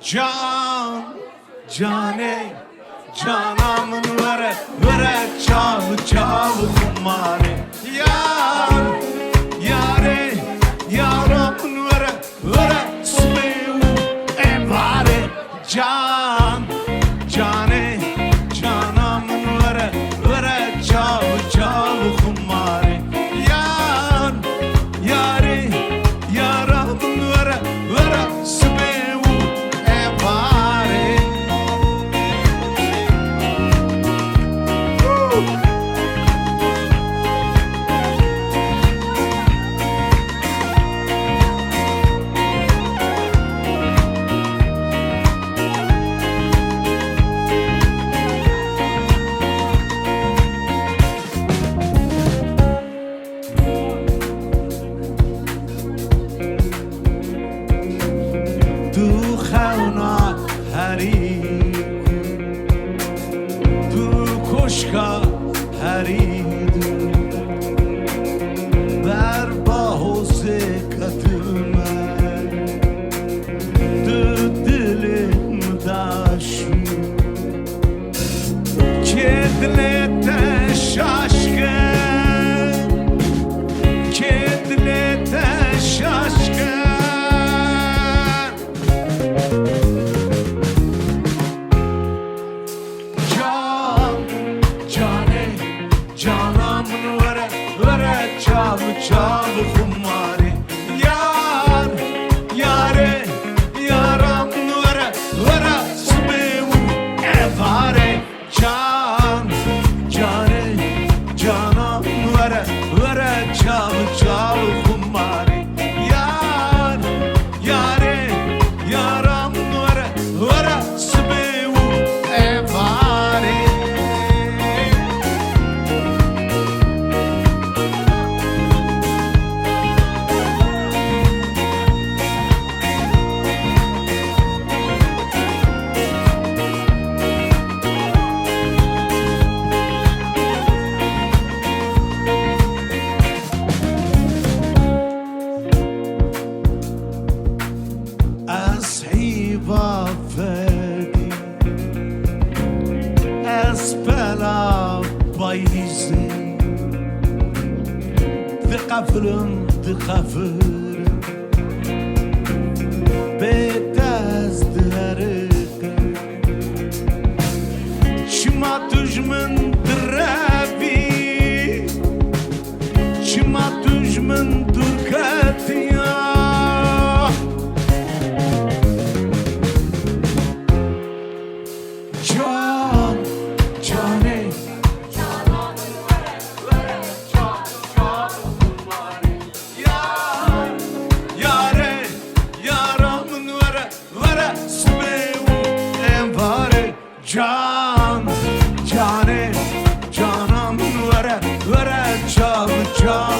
Can, cane, canamın vere, vere çağı çağı kumare. Yar, yare, yaramın vere, vere smevu evare. Can, cane, canamın vere, vere çağı çağı kumare. Yar, yare, yaramın vere, vere smevu evare. Tu xevna herî tu koşka herî ber bahose katılme tu dilim daşu kedlete şaşkın kedlete şaşkın. Canamın vere, vere çağı çağı kumare. Yar, yare, yaramın vere, vere smevu evare. Can, cane, canamın vere, vere çağı çağı kumare. Yar, yare, yaramın vere, vere smevu evare. از هیوا فردی از بلا بایزی دقفرم دقفرم به دست درقم شما دجمن درابی شما دجمن درکتیا Can, cane, yar, yare, yaramın vere, vere smevu evare. Can, cane, canamın vere, vere çağı çağı